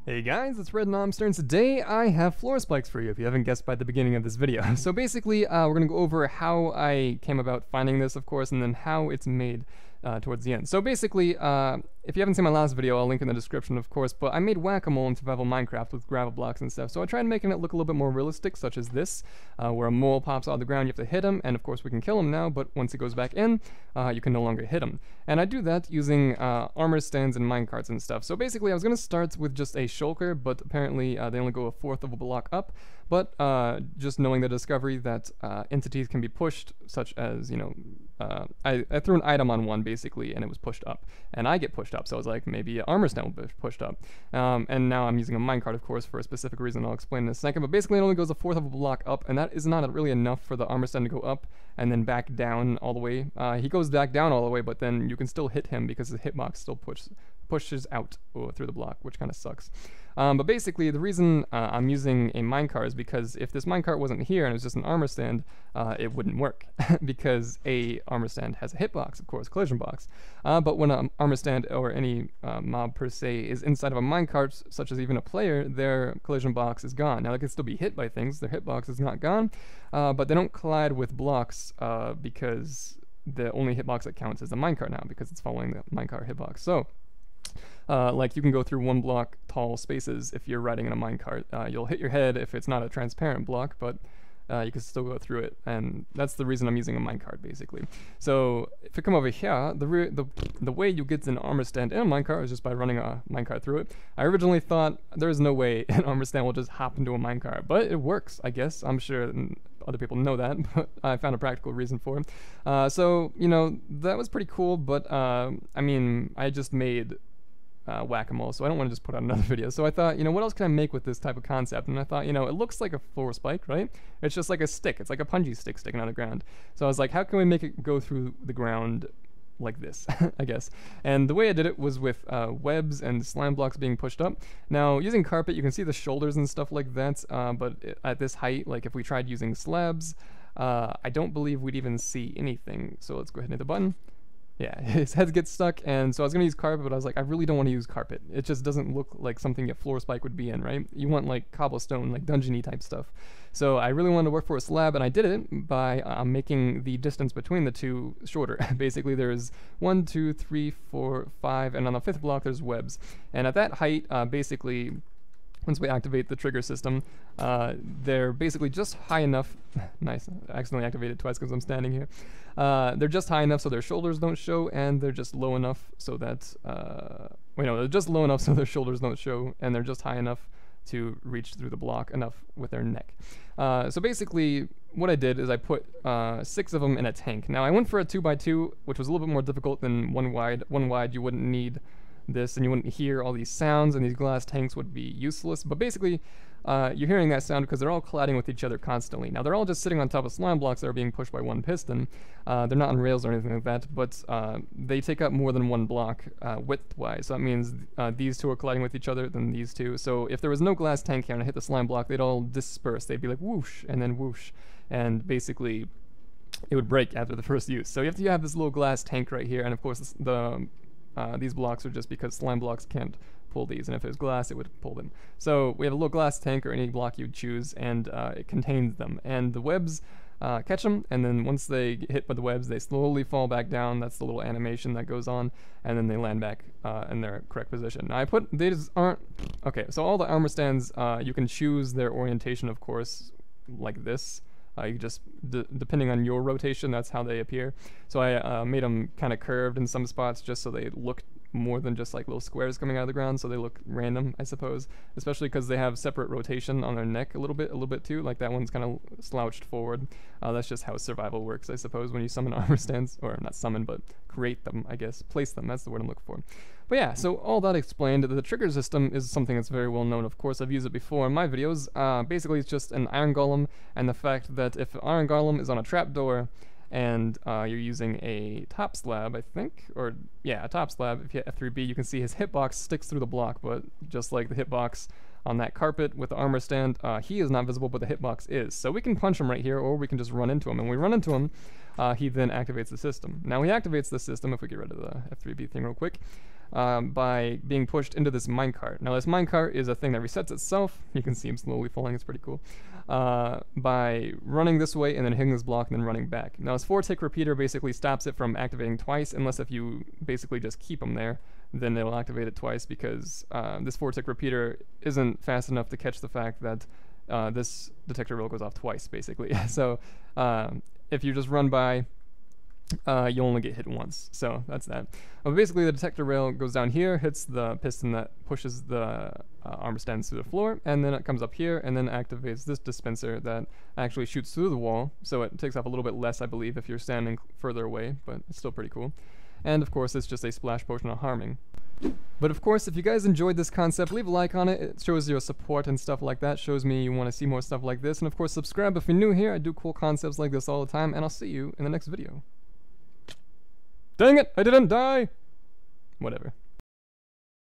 Hey guys, it's Red Nomster, and today I have floor spikes for you, if you haven't guessed by the beginning of this video. So basically, we're going to go over how I came about finding this, of course, and then how it's made towards the end. So basically, if you haven't seen my last video, I'll link in the description, of course, but I made whack-a-mole in survival Minecraft with gravel blocks and stuff. So I tried making it look a little bit more realistic, such as this, where a mole pops out of the ground, you have to hit him, and of course we can kill him now, but once he goes back in, you can no longer hit him. And I do that using armor stands and minecarts and stuff. So basically, I was going to start with just a shulker, but apparently they only go a fourth of a block up. But just knowing the discovery that entities can be pushed, such as, you know, I threw an item on one basically, and it was pushed up, and I get pushed up. So I was like, maybe an armor stand will be pushed up. And now I'm using a minecart, of course, for a specific reason I'll explain in a second. But basically, it only goes a fourth of a block up, and that is not really enough for the armor stand to go up and then back down all the way. He goes back down all the way, but then you can still hit him because the hitbox still pushes out through the block, which kind of sucks. But basically, the reason I'm using a minecart is because if this minecart wasn't here and it was just an armor stand, it wouldn't work because a armor stand has a hitbox, of course, collision box. But when an armor stand or any mob per se is inside of a minecart, such as even a player, their collision box is gone. Now they can still be hit by things; their hitbox is not gone, but they don't collide with blocks because the only hitbox that counts is the minecart now because it's following the minecart hitbox. So. Like you can go through 1 block tall spaces if you're riding in a minecart. You'll hit your head if it's not a transparent block, but you can still go through it, and that's the reason I'm using a minecart basically. So if you come over here, the way you get an armor stand in a minecart is just by running a minecart through it. I originally thought there's no way an armor stand will just hop into a minecart, but it works, I guess. I'm sure other people know that, but I found a practical reason for it. So, you know, that was pretty cool, but I mean, I just made whack-a-mole, so I don't want to just put out another video. So I thought, you know, what else can I make with this type of concept? And I thought, you know, it looks like a floor spike, right? It's just like a stick. It's like a punji stick sticking out of the ground. So I was like, how can we make it go through the ground like this, I guess. And the way I did it was with webs and slime blocks being pushed up. Now, using carpet, you can see the shoulders and stuff like that, but at this height, like if we tried using slabs, I don't believe we'd even see anything. So let's go ahead and hit the button. Yeah, his head gets stuck, and so I was going to use carpet, but I was like, I really don't want to use carpet. It just doesn't look like something a floor spike would be in, right? You want like cobblestone, like dungeony type stuff. So I really wanted to work for a slab, and I did it by making the distance between the two shorter. Basically, there's 1, 2, 3, 4, 5, and on the 5th block there's webs. And at that height, basically, once we activate the trigger system, they're basically just high enough. Nice, I accidentally activated twice because I'm standing here. They're just high enough so their shoulders don't show, and they're just low enough so that, they're just low enough so their shoulders don't show, and they're just high enough to reach through the block enough with their neck. So basically, what I did is I put 6 of them in a tank. Now, I went for a 2x2, which was a little bit more difficult than 1 wide. 1 wide, you wouldn't need this, and you wouldn't hear all these sounds, and these glass tanks would be useless. But basically, you're hearing that sound because they're all colliding with each other constantly. Now, they're all just sitting on top of slime blocks that are being pushed by 1 piston. They're not on rails or anything like that, but they take up more than 1 block width-wise. So that means these 2 are colliding with each other, then these 2. So if there was no glass tank here and I hit the slime block, they'd all disperse. They'd be like whoosh, and then whoosh. And basically, it would break after the first use. So you have this little glass tank right here, and of course, these blocks are just because slime blocks can't pull these, and if it was glass, it would pull them. So we have a little glass tank or any block you'd choose, and it contains them. And the webs catch them, and then once they get hit by the webs, they slowly fall back down. That's the little animation that goes on, and then they land back in their correct position. Now these aren't, okay, so all the armor stands, you can choose their orientation, of course, like this. You just, depending on your rotation, that's how they appear. So I made them kind of curved in some spots just so they look more than just like little squares coming out of the ground, so they look random, I suppose. Especially because they have separate rotation on their neck a little bit too. Like that one's kind of slouched forward. That's just how survival works, I suppose, when you summon armor stands, or not summon, but create them, I guess. Place them, that's the word I'm looking for. But yeah, so all that explained, the trigger system is something that's very well known. Of course, I've used it before in my videos. Basically, it's just an iron golem, and the fact that if an iron golem is on a trapdoor, and you're using a top slab, I think, or yeah, a top slab. If you hit F3B, you can see his hitbox sticks through the block, but just like the hitbox on that carpet with the armor stand, he is not visible, but the hitbox is. So we can punch him right here, or we can just run into him, and when we run into him, he then activates the system. Now he activates the system, if we get rid of the F3B thing real quick, by being pushed into this minecart. Now this minecart is a thing that resets itself. You can see him slowly falling, it's pretty cool. By running this way and then hitting this block and then running back. Now this 4-tick repeater basically stops it from activating twice, unless if you basically just keep him there, then it'll activate it twice, because this 4-tick repeater isn't fast enough to catch the fact that this detector rail goes off twice, basically. So if you just run by, you only get hit once, so that's that. Basically, the detector rail goes down here, hits the piston that pushes the armor stands through the floor, and then it comes up here and then activates this dispenser that actually shoots through the wall, so it takes off a little bit less, I believe, if you're standing further away, but it's still pretty cool. And of course, it's just a splash potion of harming. But of course, if you guys enjoyed this concept, leave a like on it. It shows your support and stuff like that. Shows me you want to see more stuff like this. And of course, subscribe if you're new here. I do cool concepts like this all the time, and I'll see you in the next video. Dang it, I didn't die! Whatever.